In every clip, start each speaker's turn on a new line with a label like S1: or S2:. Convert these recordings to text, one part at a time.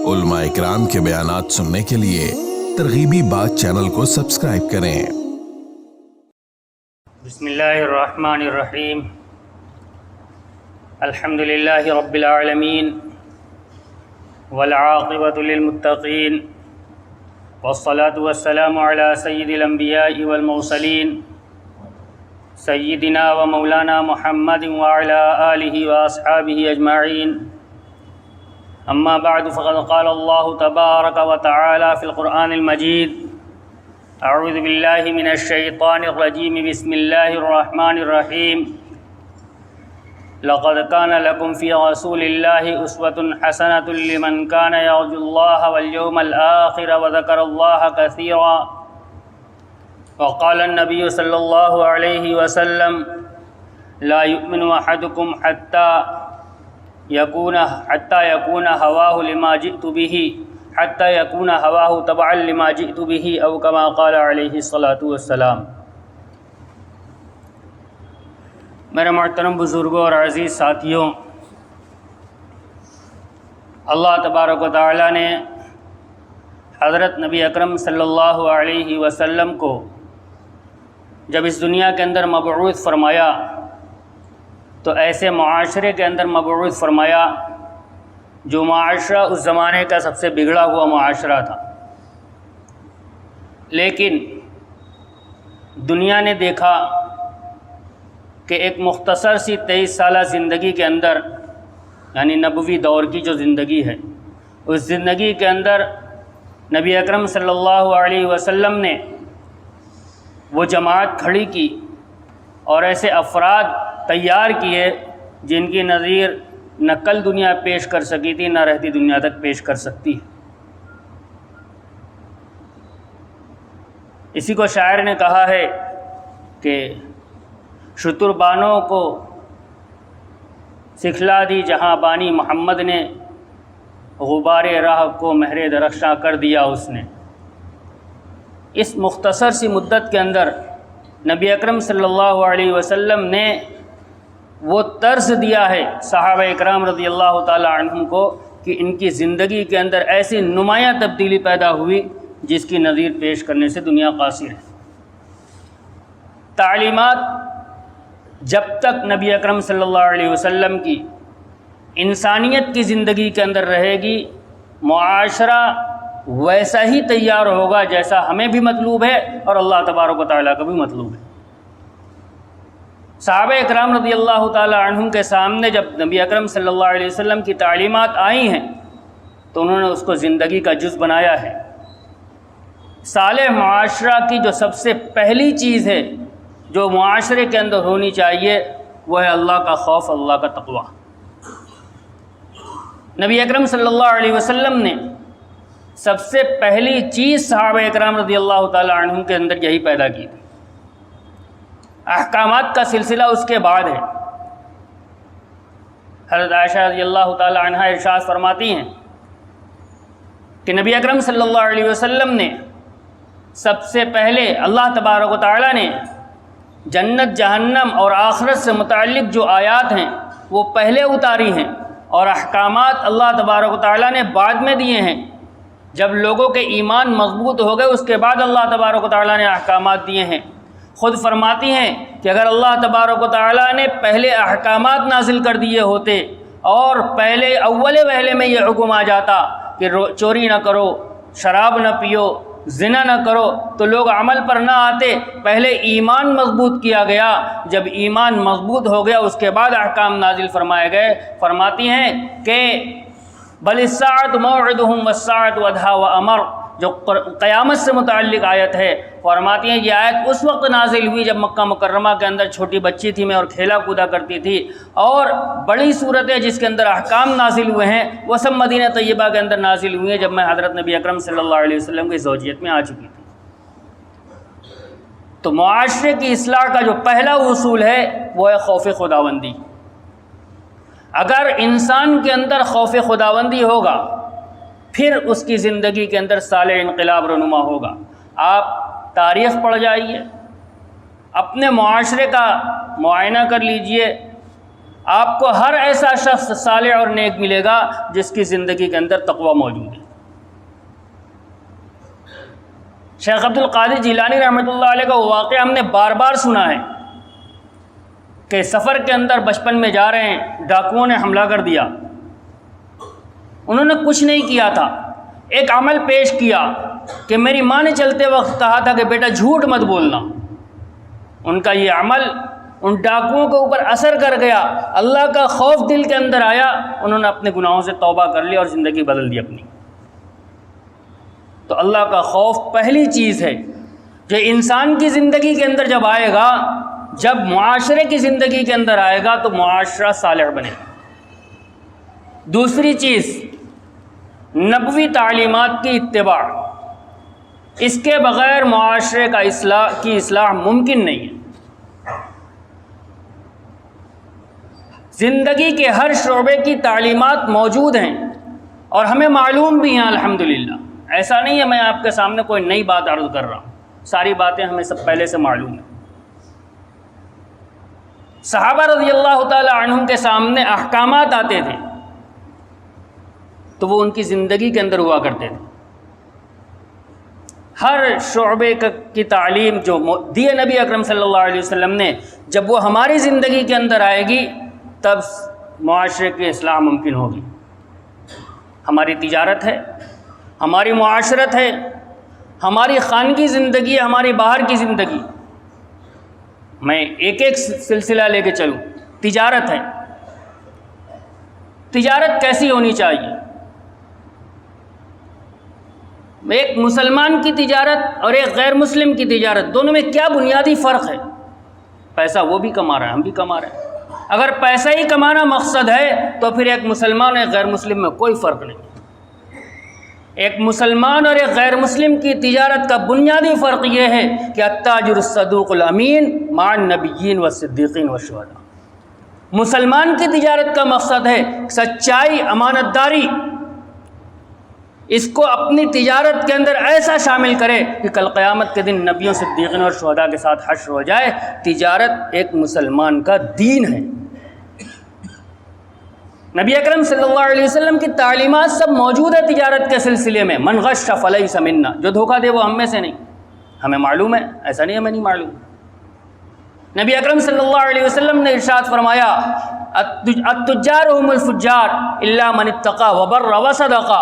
S1: علماء اکرام کے بیانات سننے کے لیے ترغیبی بات چینل کو سبسکرائب کریں۔
S2: بسم اللہ الرحمن الرحیم، الحمد للہ رب العالمین والعاقبۃ للمتقین والصلاة والسلام علی سید الانبیاء والمرسلین سیدنا و مولانا محمد وعلی آلہ واصحابہ اجمعین، اما بعد فقد قال اللہ تبارک و تعالی فی القرآن المجید، اعوذ باللہ من الشیطان الرجیم، بسم اللہ الرحمن الرحیم، لقد كان لكم في رسول الله أسوة حسنة لمن كان يرجو الله واليوم الآخر وذكر الله كثيرا، وقال النبي صلى الله عليه وسلم لا يؤمن أحدكم حتى يكون هواه لما جئت به حتى يكون هواه تبعا لما جئت به، أو كما قال عليه الصلاة والسلام۔ میرے محترم بزرگوں اور عزیز ساتھیوں، اللہ تبارک و تعالیٰ نے حضرت نبی اکرم صلی اللہ علیہ وسلم کو جب اس دنیا کے اندر مبعوث فرمایا تو ایسے معاشرے کے اندر مبعوث فرمایا جو معاشرہ اس زمانے کا سب سے بگڑا ہوا معاشرہ تھا، لیکن دنیا نے دیکھا کہ ایک مختصر سی 23 سالہ زندگی کے اندر، یعنی نبوی دور کی جو زندگی ہے، اس زندگی کے اندر نبی اکرم صلی اللہ علیہ وسلم نے وہ جماعت کھڑی کی اور ایسے افراد تیار کیے جن کی نظیر نہ کل دنیا پیش کر سکی تھی، نہ رہتی دنیا تک پیش کر سکتی۔ اسی کو شاعر نے کہا ہے کہ شتربانوں کو سکھلا دی جہاں بانی محمد نے، غبار راہ کو مہر درخشاں کر دیا اس نے۔ اس مختصر سی مدت کے اندر نبی اکرم صلی اللہ علیہ وسلم نے وہ طرز دیا ہے صحابہ اکرام رضی اللہ تعالی عنہم کو کہ ان کی زندگی کے اندر ایسی نمایاں تبدیلی پیدا ہوئی جس کی نظیر پیش کرنے سے دنیا قاصر ہے۔ تعلیمات جب تک نبی اکرم صلی اللہ علیہ وسلم کی انسانیت کی زندگی کے اندر رہے گی، معاشرہ ویسا ہی تیار ہوگا جیسا ہمیں بھی مطلوب ہے اور اللہ تبارک و تعالیٰ کا بھی مطلوب ہے۔ صحابہ اکرام رضی اللہ تعالی عنہم کے سامنے جب نبی اکرم صلی اللہ علیہ وسلم کی تعلیمات آئی ہیں تو انہوں نے اس کو زندگی کا جز بنایا ہے۔ صالح معاشرہ کی جو سب سے پہلی چیز ہے جو معاشرے کے اندر ہونی چاہیے وہ ہے اللہ کا خوف، اللہ کا تقوی۔ نبی اکرم صلی اللہ علیہ وسلم نے سب سے پہلی چیز صحابہ اکرام رضی اللہ تعالی عنہم کے اندر یہی پیدا کی تھی۔ احکامات کا سلسلہ اس کے بعد ہے۔ حضرت عائشہ رضی اللہ تعالی عنہا ارشاد فرماتی ہیں کہ نبی اکرم صلی اللہ علیہ وسلم نے سب سے پہلے اللہ تبارک و تعالی نے جنت جہنم اور آخرت سے متعلق جو آیات ہیں وہ پہلے اتاری ہیں اور احکامات اللہ تبارک و تعالیٰ نے بعد میں دیے ہیں۔ جب لوگوں کے ایمان مضبوط ہو گئے اس کے بعد اللہ تبارک و تعالیٰ نے احکامات دیے ہیں۔ خود فرماتی ہیں کہ اگر اللہ تبارک و تعالیٰ نے پہلے احکامات نازل کر دیے ہوتے اور پہلے اول وہلے میں یہ حکم آ جاتا کہ چوری نہ کرو، شراب نہ پیو، زنا نہ کرو، تو لوگ عمل پر نہ آتے۔ پہلے ایمان مضبوط کیا گیا، جب ایمان مضبوط ہو گیا اس کے بعد احکام نازل فرمائے گئے۔ فرماتی ہیں کہ بل الساعۃ موعدہم والساعۃ ادھیٰ وامر، جو قیامت سے متعلق آیت ہے، فرماتی ہیں یہ آیت اس وقت نازل ہوئی جب مکہ مکرمہ کے اندر چھوٹی بچی تھی میں اور کھیلا کودا کرتی تھی، اور بڑی صورتیں جس کے اندر احکام نازل ہوئے ہیں وہ سب مدینہ طیبہ کے اندر نازل ہوئی ہیں جب میں حضرت نبی اکرم صلی اللہ علیہ وسلم کی زوجیت میں آ چکی تھی۔ تو معاشرے کی اصلاح کا جو پہلا اصول ہے وہ ہے خوف خداوندی۔ اگر انسان کے اندر خوف خداوندی ہوگا پھر اس کی زندگی کے اندر صالح انقلاب رونما ہوگا۔ آپ تاریخ پڑھ جائیے، اپنے معاشرے کا معائنہ کر لیجئے، آپ کو ہر ایسا شخص صالح اور نیک ملے گا جس کی زندگی کے اندر تقوی موجود ہے۔ شیخ عبد القادر جیلانی رحمۃ اللہ علیہ کا وہ واقعہ ہم نے بار بار سنا ہے کہ سفر کے اندر بچپن میں جا رہے ہیں، ڈاکوؤں نے حملہ کر دیا۔ انہوں نے کچھ نہیں کیا تھا، ایک عمل پیش کیا کہ میری ماں نے چلتے وقت کہا تھا کہ بیٹا جھوٹ مت بولنا۔ ان کا یہ عمل ان ڈاکوؤں کے اوپر اثر کر گیا، اللہ کا خوف دل کے اندر آیا، انہوں نے اپنے گناہوں سے توبہ کر لی اور زندگی بدل دی اپنی۔ تو اللہ کا خوف پہلی چیز ہے جو انسان کی زندگی کے اندر جب آئے گا، جب معاشرے کی زندگی کے اندر آئے گا تو معاشرہ صالح بنے گا۔ دوسری چیز نبوی تعلیمات کی اتباع، اس کے بغیر معاشرے کا اصلاح ممکن نہیں ہے۔ زندگی کے ہر شعبے کی تعلیمات موجود ہیں اور ہمیں معلوم بھی ہیں الحمدللہ۔ ایسا نہیں ہے میں آپ کے سامنے کوئی نئی بات عرض کر رہا ہوں، ساری باتیں ہمیں سب پہلے سے معلوم ہیں۔ صحابہ رضی اللہ تعالی عنہم کے سامنے احکامات آتے تھے تو وہ ان کی زندگی کے اندر ہوا کرتے تھے۔ ہر شعبے کی تعلیم جو دی نبی اکرم صلی اللہ علیہ وسلم نے، جب وہ ہماری زندگی کے اندر آئے گی تب معاشرے کی اصلاح ممکن ہوگی۔ ہماری تجارت ہے، ہماری معاشرت ہے، ہماری خانگی زندگی ہے، ہماری باہر کی زندگی۔ میں ایک ایک سلسلہ لے کے چلوں۔ تجارت ہے، تجارت کیسی ہونی چاہیے؟ ایک مسلمان کی تجارت اور ایک غیر مسلم کی تجارت، دونوں میں کیا بنیادی فرق ہے؟ پیسہ وہ بھی کما رہا ہے، ہم بھی کما رہے ہیں۔ اگر پیسہ ہی کمانا مقصد ہے تو پھر ایک مسلمان اور ایک غیر مسلم میں کوئی فرق نہیں۔ ایک مسلمان اور ایک غیر مسلم کی تجارت کا بنیادی فرق یہ ہے کہ التاجر الصدوق الامین مع النبیین والصدیقین والشہداء۔ مسلمان کی تجارت کا مقصد ہے سچائی، امانت داری، اس کو اپنی تجارت کے اندر ایسا شامل کرے کہ کل قیامت کے دن نبیوں، صدیقین اور شہداء کے ساتھ حشر ہو جائے۔ تجارت ایک مسلمان کا دین ہے۔ نبی اکرم صلی اللہ علیہ وسلم کی تعلیمات سب موجود ہے تجارت کے سلسلے میں۔ من غش فلیس منا، جو دھوکہ دے وہ ہم میں سے نہیں۔ ہمیں معلوم ہے، ایسا نہیں ہمیں نہیں معلوم۔ نبی اکرم صلی اللہ علیہ وسلم نے ارشاد فرمایا التجار هم الفجار الا من اتقى وبر وصدق۔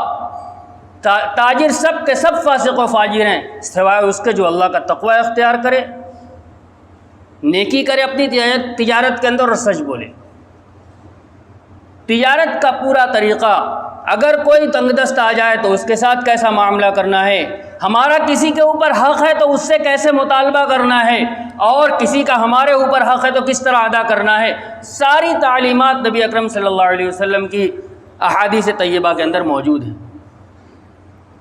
S2: تاجر سب کے سب فاسق و فاجر ہیں سوائے اس کے جو اللہ کا تقوی اختیار کرے، نیکی کرے اپنی تجارت کے اندر اور سچ بولے۔ تجارت کا پورا طریقہ، اگر کوئی تنگ دست آ جائے تو اس کے ساتھ کیسا معاملہ کرنا ہے، ہمارا کسی کے اوپر حق ہے تو اس سے کیسے مطالبہ کرنا ہے، اور کسی کا ہمارے اوپر حق ہے تو کس طرح ادا کرنا ہے، ساری تعلیمات نبی اکرم صلی اللہ علیہ وسلم کی احادیث طیبہ کے اندر موجود ہیں۔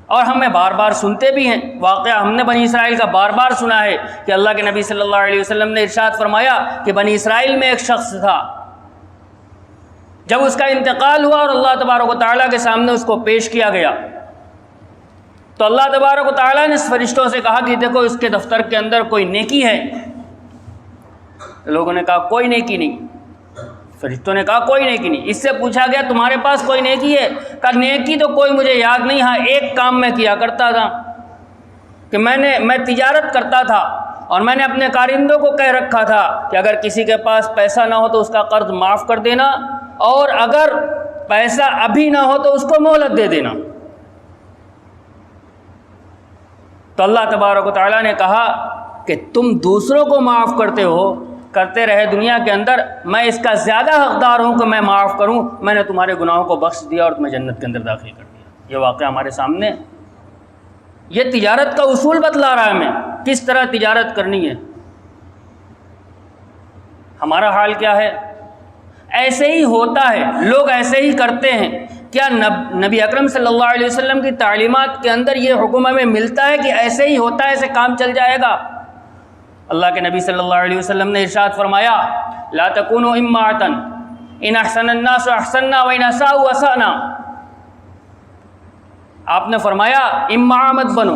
S2: اور ہمیں بار بار سنتے بھی ہیں، واقعہ ہم نے بنی اسرائیل کا بار بار سنا ہے کہ اللہ کے نبی صلی اللہ علیہ وسلم نے ارشاد فرمایا کہ بنی اسرائیل میں ایک شخص تھا، جب اس کا انتقال ہوا اور اللہ تبارک و تعالیٰ کے سامنے اس کو پیش کیا گیا تو اللہ تبارک و تعالیٰ نے فرشتوں سے کہا کہ دیکھو اس کے دفتر کے اندر کوئی نیکی ہے؟ لوگوں نے کہا کوئی نیکی نہیں۔ فرشتوں نے کہا کوئی نیکی نہیں۔ اس سے پوچھا گیا تمہارے پاس کوئی نیکی ہے؟ کہا نیکی تو کوئی مجھے یاد نہیں، ہاں ایک کام میں کیا کرتا تھا کہ میں تجارت کرتا تھا اور میں نے اپنے کارندوں کو کہہ رکھا تھا کہ اگر کسی کے پاس پیسہ نہ ہو تو اس کا قرض معاف کر دینا، اور اگر پیسہ ابھی نہ ہو تو اس کو مہلت دے دینا۔ تو اللہ تبارک و تعالیٰ نے کہا کہ تم دوسروں کو معاف کرتے رہے دنیا کے اندر، میں اس کا زیادہ حقدار ہوں کہ میں معاف کروں، میں نے تمہارے گناہوں کو بخش دیا اور تمہیں جنت کے اندر داخل کر دیا۔ یہ واقعہ ہمارے سامنے، یہ تجارت کا اصول بتلا رہا ہے ہمیں کس طرح تجارت کرنی ہے۔ ہمارا حال کیا ہے؟ ایسے ہی ہوتا ہے، لوگ ایسے ہی کرتے ہیں۔ کیا نبی اکرم صلی اللہ علیہ وسلم کی تعلیمات کے اندر یہ حکم ہمیں ملتا ہے کہ ایسے ہی ہوتا ہے، ایسے کام چل جائے گا؟ اللہ کے نبی صلی اللہ علیہ وسلم نے ارشاد فرمایا لا تکونوا امعۃ ان احسن الناس احسننا وان اساءوا اسأنا۔ آپ نے فرمایا امعاء مت بنو۔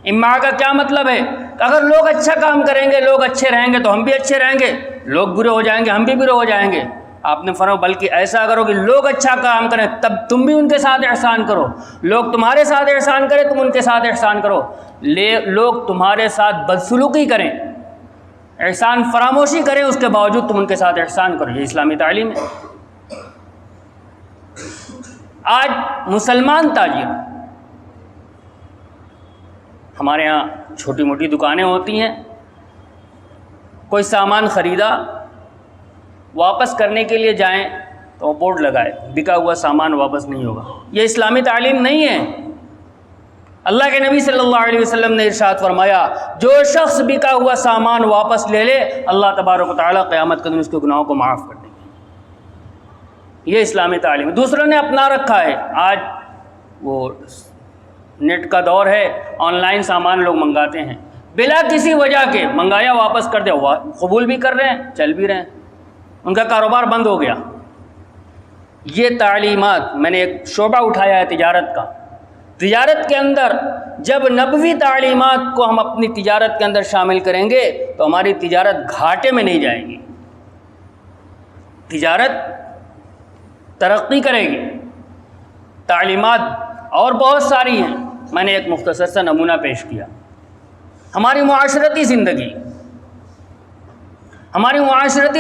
S2: امعاء کا کیا مطلب ہے؟ کہ اگر لوگ اچھا کام کریں گے، لوگ اچھے رہیں گے تو ہم بھی اچھے رہیں گے، لوگ برے ہو جائیں گے ہم بھی برے ہو جائیں گے۔ آپ نے فرمایا بلکہ ایسا کرو کہ لوگ اچھا کام کریں تب تم بھی ان کے ساتھ احسان کرو، لوگ تمہارے ساتھ احسان کریں تم ان کے ساتھ احسان کرو، لوگ تمہارے ساتھ بدسلوکی کریں، احسان فراموشی کریں، اس کے باوجود تم ان کے ساتھ احسان کرو۔ یہ اسلامی تعلیم ہے۔ آج مسلمان تاجر، ہمارے ہاں چھوٹی موٹی دکانیں ہوتی ہیں، کوئی سامان خریدا، واپس کرنے کے لیے جائیں تو وہ بورڈ لگائے بکا ہوا سامان واپس نہیں ہوگا۔ یہ اسلامی تعلیم نہیں ہے۔ اللہ کے نبی صلی اللہ علیہ وسلم نے ارشاد فرمایا جو شخص بکا ہوا سامان واپس لے لے اللہ تبارک و تعالیٰ قیامت کے دن اس کے گناہوں کو معاف کر دیں گے۔ یہ اسلامی تعلیم ہے۔ دوسروں نے اپنا رکھا ہے، آج وہ نیٹ کا دور ہے، آن لائن سامان لوگ منگاتے ہیں، بلا کسی وجہ کے منگایا واپس کر دیا، قبول بھی کر رہے ہیں، چل بھی رہے ہیں، ان کا کاروبار بند ہو گیا۔ یہ تعلیمات، میں نے ایک شعبہ اٹھایا ہے تجارت کا، تجارت کے اندر جب نبوی تعلیمات کو ہم اپنی تجارت کے اندر شامل کریں گے تو ہماری تجارت گھاٹے میں نہیں جائے گی، تجارت ترقی کرے گی۔ تعلیمات اور بہت ساری ہیں، میں نے ایک مختصر سا نمونہ پیش کیا۔ ہماری معاشرتی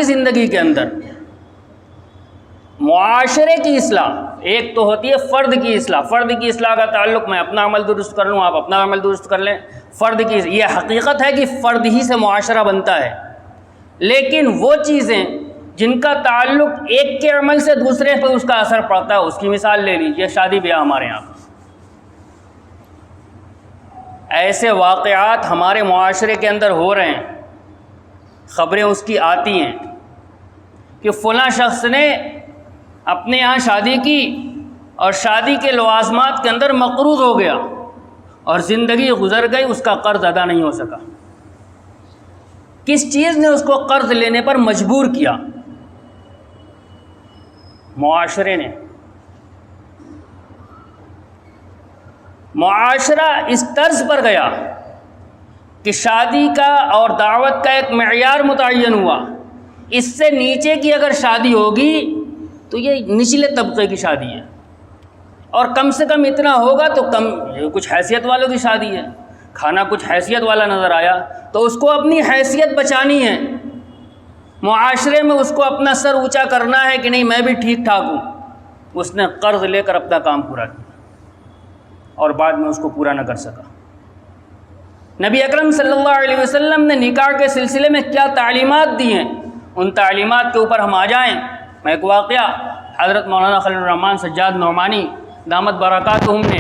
S2: زندگی کے اندر معاشرے کی اصلاح، ایک تو ہوتی ہے فرد کی اصلاح۔ فرد کی اصلاح کا تعلق میں اپنا عمل درست کر لوں، آپ اپنا عمل درست کر لیں۔ فرد کی یہ حقیقت ہے کہ فرد ہی سے معاشرہ بنتا ہے، لیکن وہ چیزیں جن کا تعلق ایک کے عمل سے دوسرے پہ اس کا اثر پڑتا ہے، اس کی مثال لے لیجیے شادی بیاہ ہمارے یہاں۔ ایسے واقعات ہمارے معاشرے کے اندر ہو رہے ہیں، خبریں اس کی آتی ہیں کہ فلاں شخص نے اپنے یہاں شادی کی اور شادی کے لوازمات کے اندر مقروض ہو گیا اور زندگی گزر گئی، اس کا قرض ادا نہیں ہو سکا۔ کس چیز نے اس کو قرض لینے پر مجبور کیا؟ معاشرے نے۔ معاشرہ اس طرز پر گیا کہ شادی کا اور دعوت کا ایک معیار متعین ہوا، اس سے نیچے کی اگر شادی ہوگی تو یہ نچلے طبقے کی شادی ہے، اور کم سے کم اتنا ہوگا تو یہ کچھ حیثیت والوں کی شادی ہے۔ کھانا کچھ حیثیت والا نظر آیا تو اس کو اپنی حیثیت بچانی ہے، معاشرے میں اس کو اپنا سر اونچا کرنا ہے کہ نہیں میں بھی ٹھیک ٹھاک ہوں۔ اس نے قرض لے کر اپنا کام پورا کیا اور بعد میں اس کو پورا نہ کر سکا۔ نبی اکرم صلی اللہ علیہ وسلم نے نکاح کے سلسلے میں کیا تعلیمات دی ہیں، ان تعلیمات کے اوپر ہم آ جائیں۔ میں ایک واقعہ حضرت مولانا خلیل الرحمن سجاد نعمانی دامت برکاتہم نے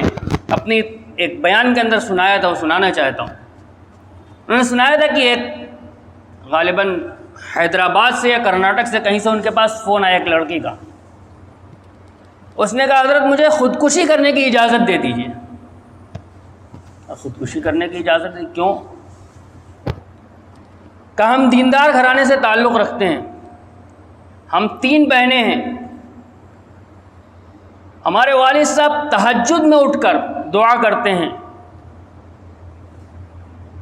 S2: اپنی ایک بیان کے اندر سنایا تھا، وہ سنانا چاہتا ہوں۔ انہوں نے سنایا تھا کہ ایک غالباً حیدرآباد سے یا کرناٹک سے کہیں سے ان کے پاس فون آیا ایک لڑکی کا۔ اس نے کہا حضرت مجھے خودکشی کرنے کی اجازت دے دیجیے۔ خودکشی کرنے کی اجازت دی؟ کیوں؟ کہا ہم دیندار گھرانے سے تعلق رکھتے ہیں، ہم 3 بہنیں ہیں، ہمارے والد صاحب تہجد میں اٹھ کر دعا کرتے ہیں،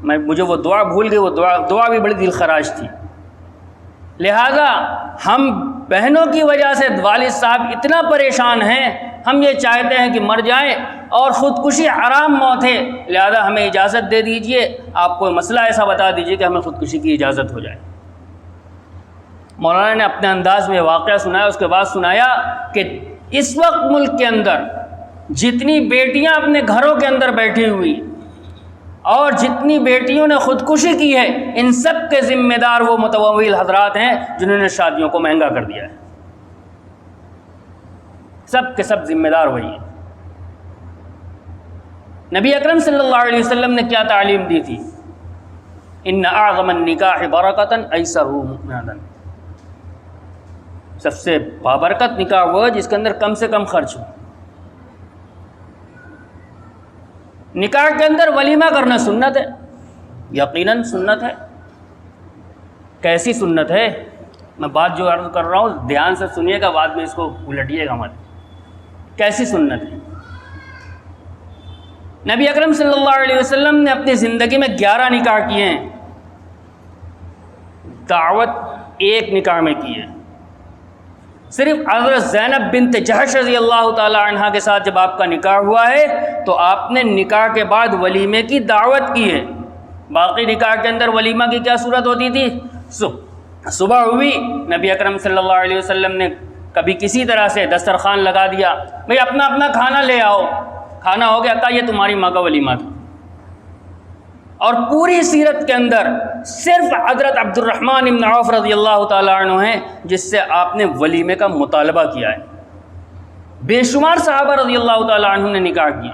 S2: مجھے وہ دعا بھول گئی، وہ دعا بھی بڑی دل خراش تھی، لہذا ہم بہنوں کی وجہ سے والد صاحب اتنا پریشان ہیں، ہم یہ چاہتے ہیں کہ مر جائیں اور خودکشی حرام موت ہے، لہذا ہمیں اجازت دے دیجئے، آپ کوئی مسئلہ ایسا بتا دیجئے کہ ہمیں خودکشی کی اجازت ہو جائے۔ مولانا نے اپنے انداز میں واقعہ سنایا، اس کے بعد سنایا کہ اس وقت ملک کے اندر جتنی بیٹیاں اپنے گھروں کے اندر بیٹھی ہوئی اور جتنی بیٹیوں نے خودکشی کی ہے، ان سب کے ذمہ دار وہ متوول حضرات ہیں جنہوں نے شادیوں کو مہنگا کر دیا ہے، سب کے سب ذمہ دار وہی ہیں۔ نبی اکرم صلی اللہ علیہ وسلم نے کیا تعلیم دی تھی؟ ان اعظم النکاح برکۃ ایسرہ مؤنۃ، سب سے بابرکت نکاح وہ ہے جس کے اندر کم سے کم خرچ ہو۔ نکاح کے اندر ولیمہ کرنا سنت ہے، یقیناً سنت ہے۔ کیسی سنت ہے؟ میں بات جو عرض کر رہا ہوں دھیان سے سنیے گا، بعد میں اس کو الٹیے گا مت۔ کیسی سنت ہے؟ نبی اکرم صلی اللہ علیہ وسلم نے اپنی زندگی میں 11 نکاح کیے ہیں، دعوت ایک نکاح میں کی ہے۔ صرف حضرت زینب بنت جہش رضی اللہ تعالی عنہ کے ساتھ جب آپ کا نکاح ہوا ہے تو آپ نے نکاح کے بعد ولیمے کی دعوت کی ہے. باقی نکاح کے اندر ولیمہ کی کیا صورت ہوتی تھی؟ صبح ہوئی، نبی اکرم صلی اللہ علیہ وسلم نے کبھی کسی طرح سے دسترخوان لگا دیا، بھئی اپنا اپنا کھانا لے آؤ، کھانا ہو گیا، کہا یہ تمہاری ماں کا ولیمہ تھا. اور پوری سیرت کے اندر صرف حضرت عبد الرحمن بن عوف رضی اللہ تعالیٰ عنہ ہیں جس سے آپ نے ولیمے کا مطالبہ کیا ہے. بے شمار صحابہ رضی اللہ تعالیٰ عنہ نے نکاح کیے.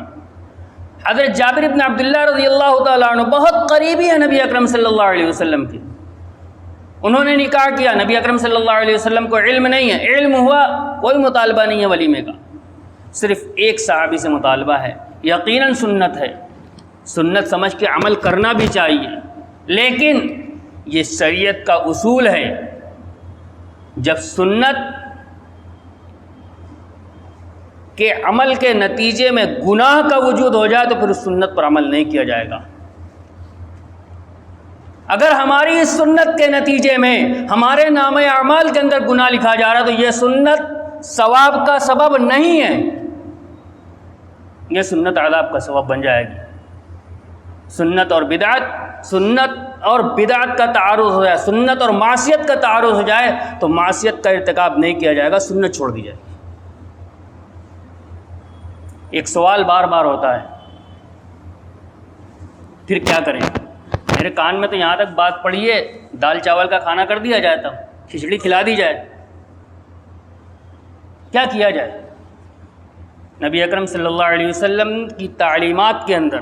S2: حضرت جابر بن عبداللہ رضی اللہ تعالیٰ عنہ بہت قریبی ہے نبی اکرم صلی اللہ علیہ وسلم کے، انہوں نے نکاح کیا. نبی اکرم صلی اللہ علیہ وسلم کو علم نہیں ہے، علم ہوا کوئی مطالبہ نہیں ہے ولیمے کا، صرف ایک صحابی سے مطالبہ ہے. یقیناً سنت ہے، سنت سمجھ کے عمل کرنا بھی چاہیے، لیکن یہ شریعت کا اصول ہے. جب سنت کے عمل کے نتیجے میں گناہ کا وجود ہو جائے تو پھر اس سنت پر عمل نہیں کیا جائے گا. اگر ہماری اس سنت کے نتیجے میں ہمارے نامہ اعمال کے اندر گناہ لکھا جا رہا ہے تو یہ سنت ثواب کا سبب نہیں ہے، یہ سنت عذاب کا سبب بن جائے گی. سنت اور بدعت کا تعارض ہو جائے، سنت اور معصیت کا تعارض ہو جائے تو معصیت کا ارتکاب نہیں کیا جائے گا، سنت چھوڑ دی جائے گی. ایک سوال بار بار ہوتا ہے، پھر کیا کریں؟ میرے کان میں تو یہاں تک بات پڑی ہے دال چاول کا کھانا کر دیا جائے، تب کھچڑی کھلا دی جائے، کیا کیا جائے؟ نبی اکرم صلی اللہ علیہ وسلم کی تعلیمات کے اندر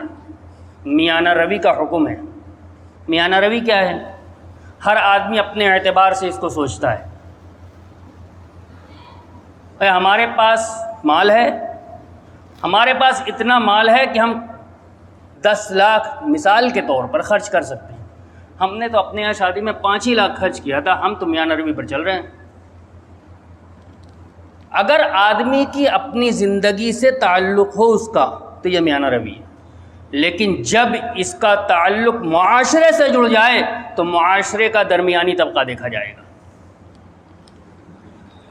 S2: میانہ روی کا حکم ہے. میانہ روی کیا ہے؟ ہر آدمی اپنے اعتبار سے اس کو سوچتا ہے. ہمارے پاس مال ہے، ہمارے پاس اتنا مال ہے کہ ہم 10 لاکھ مثال کے طور پر خرچ کر سکتے ہیں. ہم نے تو اپنے یہاں شادی میں 5 ہی لاکھ خرچ کیا تھا، ہم تو میانہ روی پر چل رہے ہیں. اگر آدمی کی اپنی زندگی سے تعلق ہو اس کا تو یہ میانہ روی ہے، لیکن جب اس کا تعلق معاشرے سے جڑ جائے تو معاشرے کا درمیانی طبقہ دیکھا جائے گا.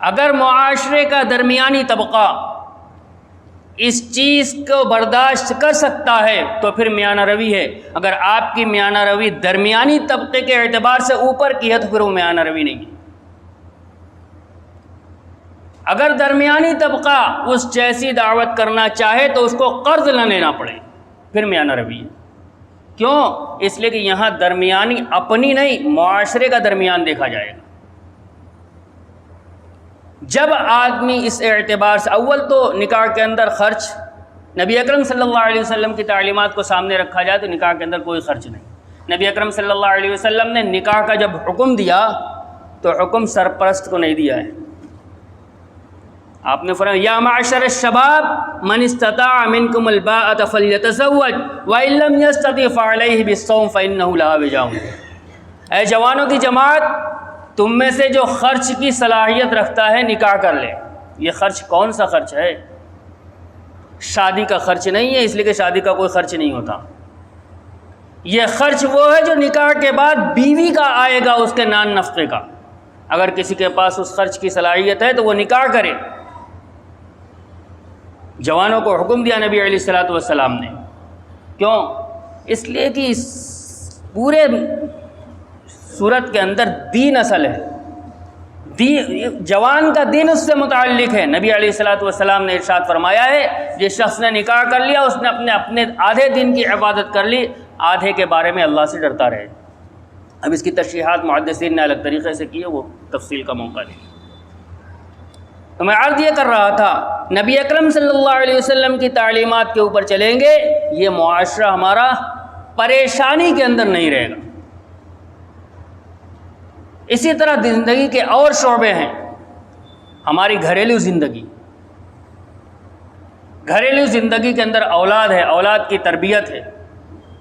S2: اگر معاشرے کا درمیانی طبقہ اس چیز کو برداشت کر سکتا ہے تو پھر میانہ روی ہے. اگر آپ کی میانہ روی درمیانی طبقے کے اعتبار سے اوپر کی ہے تو پھر وہ میانہ روی نہیں ہے. اگر درمیانی طبقہ اس جیسی دعوت کرنا چاہے تو اس کو قرض نہ لینا پڑے، پھر میانہ روی ہے. کیوں؟ اس لیے کہ یہاں درمیانی اپنی نہیں معاشرے کا درمیان دیکھا جائے گا. جب آدمی اس اعتبار سے، اول تو نکاح کے اندر خرچ نبی اکرم صلی اللہ علیہ وسلم کی تعلیمات کو سامنے رکھا جائے تو نکاح کے اندر کوئی خرچ نہیں. نبی اکرم صلی اللہ علیہ وسلم نے نکاح کا جب حکم دیا تو حکم سرپرست کو نہیں دیا ہے. آپ نے فرمایا یا معشر الشباب من استطاع منکم الباءۃ فلیتزوج وان لم یستطع فعلیہ بالصوم فانہ لا وجاء. اے جوانوں کی جماعت، تم میں سے جو خرچ کی صلاحیت رکھتا ہے نکاح کر لے. یہ خرچ کون سا خرچ ہے؟ شادی کا خرچ نہیں ہے، اس لیے کہ شادی کا کوئی خرچ نہیں ہوتا. یہ خرچ وہ ہے جو نکاح کے بعد بیوی کا آئے گا، اس کے نان نفقے کا. اگر کسی کے پاس اس خرچ کی صلاحیت ہے تو وہ نکاح کرے. جوانوں کو حکم دیا نبی علیہ الصلوۃ والسلام نے. کیوں؟ اس لیے کہ اس پورے صورت کے اندر دین اصل ہے. جوان کا دین اس سے متعلق ہے. نبی علیہ الصلوۃ والسلام نے ارشاد فرمایا ہے جس شخص نے نکاح کر لیا اس نے اپنے آدھے دن کی عبادت کر لی، آدھے کے بارے میں اللہ سے ڈرتا رہے. اب اس کی تشریحات محدثین نے الگ طریقے سے کی ہے، وہ تفصیل کا موقع دیں. تو میں عرض یہ کر رہا تھا نبی اکرم صلی اللہ علیہ وسلم کی تعلیمات کے اوپر چلیں گے، یہ معاشرہ ہمارا پریشانی کے اندر نہیں رہے گا. اسی طرح زندگی کے اور شعبے ہیں. ہماری گھریلو زندگی کے اندر اولاد ہے، اولاد کی تربیت ہے.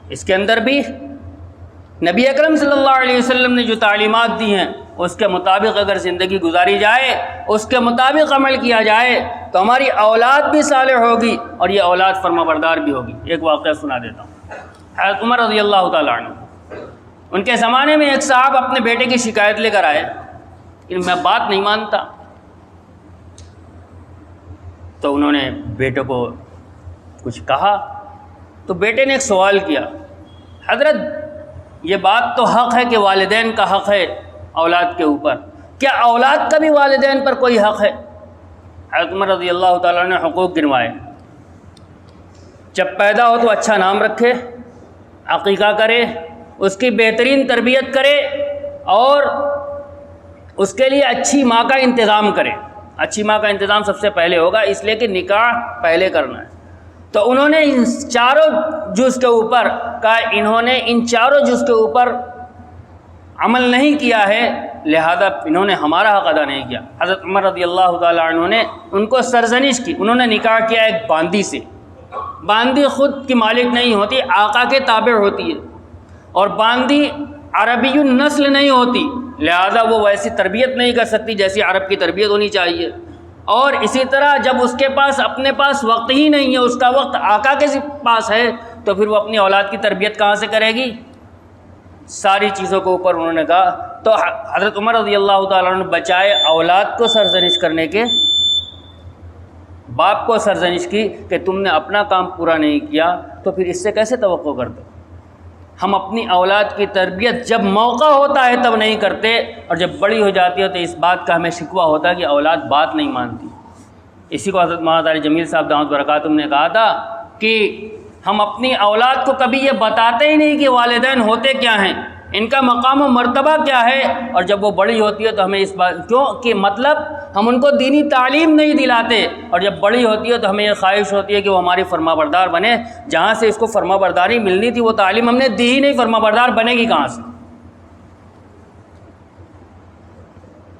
S2: اس کے اندر بھی نبی اکرم صلی اللہ علیہ وسلم نے جو تعلیمات دی ہیں اس کے مطابق اگر زندگی گزاری جائے، اس کے مطابق عمل کیا جائے تو ہماری اولاد بھی صالح ہوگی اور یہ اولاد فرما بردار بھی ہوگی. ایک واقعہ سنا دیتا ہوں. حضرت عمر رضی اللہ تعالیٰ عنہ، ان کے زمانے میں ایک صاحب اپنے بیٹے کی شکایت لے کر آئے کہ میں بات نہیں مانتا، تو انہوں نے بیٹے کو کچھ کہا تو بیٹے نے ایک سوال کیا، حضرت یہ بات تو حق ہے کہ والدین کا حق ہے اولاد کے اوپر، کیا اولاد کا بھی والدین پر کوئی حق ہے؟ حضرت عمر رضی اللہ تعالیٰ نے حقوق گنوائے، جب پیدا ہو تو اچھا نام رکھے، عقیقہ کرے، اس کی بہترین تربیت کرے اور اس کے لیے اچھی ماں کا انتظام کرے۔ اچھی ماں کا انتظام سب سے پہلے ہوگا، اس لیے کہ نکاح پہلے کرنا ہے۔ تو انہوں نے ان چاروں جز کے اوپر کہا، انہوں نے ان چاروں جز کے اوپر عمل نہیں کیا ہے، لہذا انہوں نے ہمارا حق ادا نہیں کیا۔ حضرت عمر رضی اللہ تعالیٰ عنہ نے ان کو سرزنش کی، انہوں نے نکاح کیا ایک باندی سے۔ باندی خود کی مالک نہیں ہوتی، آقا کے تابع ہوتی ہے، اور باندی عربی النسل نہیں ہوتی، لہذا وہ ویسی تربیت نہیں کر سکتی جیسی عرب کی تربیت ہونی چاہیے۔ اور اسی طرح جب اس کے پاس اپنے پاس وقت ہی نہیں ہے، اس کا وقت آقا کے پاس ہے، تو پھر وہ اپنی اولاد کی تربیت کہاں سے کرے گی؟ ساری چیزوں کے اوپر انہوں نے کہا۔ تو حضرت عمر رضی اللہ تعالیٰ عنہ بچائے اولاد کو سرزنش کرنے کے، باپ کو سرزنش کی کہ تم نے اپنا کام پورا نہیں کیا، تو پھر اس سے کیسے توقع کرتے؟ ہم اپنی اولاد کی تربیت جب موقع ہوتا ہے تب نہیں کرتے، اور جب بڑی ہو جاتی ہے تو اس بات کا ہمیں شکوہ ہوتا ہے کہ اولاد بات نہیں مانتی۔ اسی کو حضرت مولانا طارق جمیل صاحب دامت برکاتہم نے کہا تھا کہ ہم اپنی اولاد کو کبھی یہ بتاتے ہی نہیں کہ والدین ہوتے کیا ہیں، ان کا مقام و مرتبہ کیا ہے، اور جب وہ بڑی ہوتی ہے تو ہمیں اس بات کیوں کہ مطلب ہم ان کو دینی تعلیم نہیں دلاتے، اور جب بڑی ہوتی ہے تو ہمیں یہ خواہش ہوتی ہے کہ وہ ہماری فرما بردار بنے، جہاں سے اس کو فرما برداری ملنی تھی وہ تعلیم ہم نے دی ہی نہیں، فرما بردار بنے گی کہاں سے؟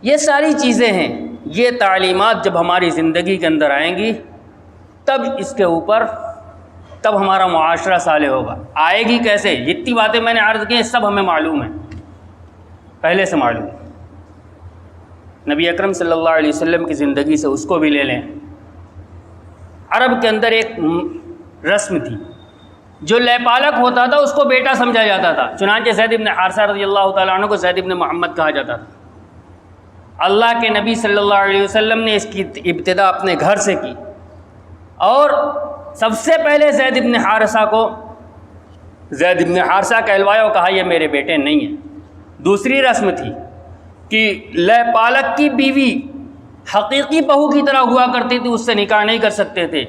S2: یہ ساری چیزیں ہیں، یہ تعلیمات جب ہماری زندگی کے اندر آئیں گی تب اس کے اوپر تب ہمارا معاشرہ صالح ہوگا۔ آئے گی کیسے؟ جتنی باتیں میں نے عرض کی ہیں سب ہمیں معلوم ہیں، پہلے سے معلوم ہے۔ نبی اکرم صلی اللہ علیہ وسلم کی زندگی سے اس کو بھی لے لیں۔ عرب کے اندر ایک رسم تھی، جو لے پالک ہوتا تھا اس کو بیٹا سمجھا جاتا تھا، چنانچہ زید بن حارثہ رضی اللہ تعالیٰ عنہ کو زید بن محمد کہا جاتا تھا۔ اللہ کے نبی صلی اللہ علیہ وسلم نے اس کی ابتدا اپنے گھر سے کی، اور سب سے پہلے زید بن حارثہ کو زید بن حارثہ کہلوایا اور کہا یہ میرے بیٹے نہیں ہیں۔ دوسری رسم تھی کہ لے پالک کی بیوی حقیقی بہو کی طرح ہوا کرتی تھی، اس سے نکاح نہیں کر سکتے تھے۔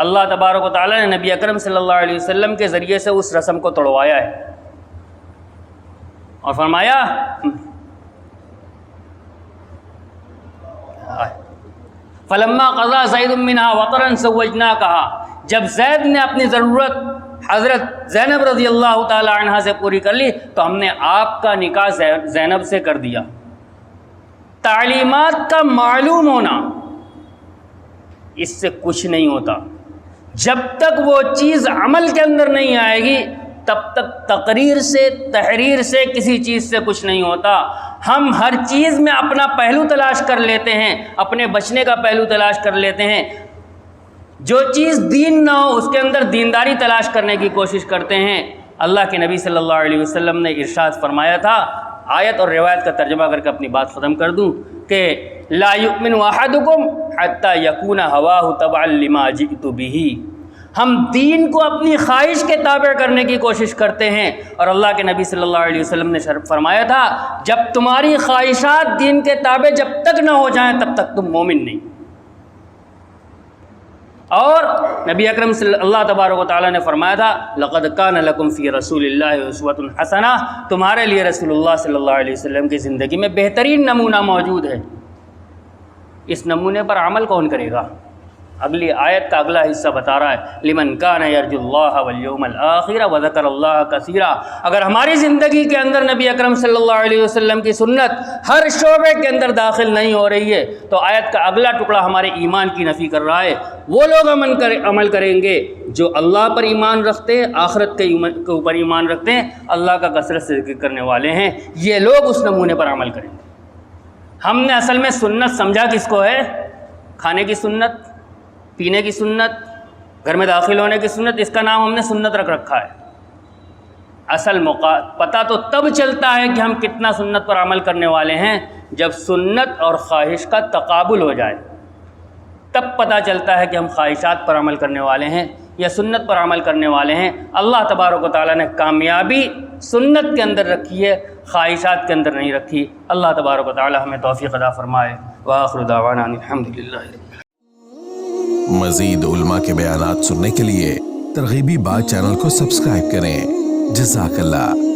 S2: اللہ تبارک و تعالیٰ نے نبی اکرم صلی اللہ علیہ وسلم کے ذریعے سے اس رسم کو توڑوایا ہے اور فرمایا فلما قضا زید منها وطرا زوجناکها، جب زید نے اپنی ضرورت حضرت زینب رضی اللہ تعالی عنہا سے پوری کر لی تو ہم نے آپ کا نکاح زینب سے کر دیا۔ تعلیمات کا معلوم ہونا اس سے کچھ نہیں ہوتا، جب تک وہ چیز عمل کے اندر نہیں آئے گی تب تک تقریر سے تحریر سے کسی چیز سے کچھ نہیں ہوتا۔ ہم ہر چیز میں اپنا پہلو تلاش کر لیتے ہیں، اپنے بچنے کا پہلو تلاش کر لیتے ہیں، جو چیز دین نہ ہو اس کے اندر دینداری تلاش کرنے کی کوشش کرتے ہیں۔ اللہ کے نبی صلی اللہ علیہ وسلم نے ارشاد فرمایا تھا، آیت اور روایت کا ترجمہ کر کے اپنی بات ختم کر دوں کہ لا یؤمن احدکم حتی یکون ہواہ تبعا لما جئت بہ، ہم دین کو اپنی خواہش کے تابع کرنے کی کوشش کرتے ہیں، اور اللہ کے نبی صلی اللہ علیہ وسلم نے فرمایا تھا جب تمہاری خواہشات دین کے تابع جب تک نہ ہو جائیں تب تک تم مومن نہیں۔ اور نبی اکرم صلی اللہ تبارک و تعالیٰ نے فرمایا تھا لقد کان لکم فی رسول اللہ اسوۃ حسنہ، تمہارے لیے رسول اللہ صلی اللہ علیہ وسلم کی زندگی میں بہترین نمونہ موجود ہے۔ اس نمونے پر عمل کون کرے گا؟ اگلی آیت کا اگلا حصہ بتا رہا ہے لمن کان یرجو اللہ والیوم الآخر وذکر اللہ کثیرا۔ اگر ہماری زندگی کے اندر نبی اکرم صلی اللہ علیہ وسلم کی سنت ہر شعبے کے اندر داخل نہیں ہو رہی ہے تو آیت کا اگلا ٹکڑا ہمارے ایمان کی نفی کر رہا ہے۔ وہ لوگ عمل کریں گے جو اللہ پر ایمان رکھتے ہیں، آخرت کے اوپر ایمان رکھتے ہیں، اللہ کا کثرت سے ذکر کرنے والے ہیں، یہ لوگ اس نمونے پر عمل کریں گے۔ ہم نے اصل میں سنت سمجھا کس کو ہے؟ کھانے کی سنت، پینے کی سنت، گھر میں داخل ہونے کی سنت، اس کا نام ہم نے سنت رکھ رکھا ہے۔ اصل پتہ تو تب چلتا ہے کہ ہم کتنا سنت پر عمل کرنے والے ہیں جب سنت اور خواہش کا تقابل ہو جائے۔ تب پتہ چلتا ہے کہ ہم خواہشات پر عمل کرنے والے ہیں یا سنت پر عمل کرنے والے ہیں۔ اللہ تبارک و تعالیٰ نے کامیابی سنت کے اندر رکھی ہے، خواہشات کے اندر نہیں رکھی۔ اللہ تبارک و تعالیٰ ہمیں توفیق عطا فرمائے۔ وآخر دعوانا ان الحمدللہ۔
S1: مزید علماء کے بیانات سننے کے لیے ترغیبی بات چینل کو سبسکرائب کریں۔ جزاک اللہ۔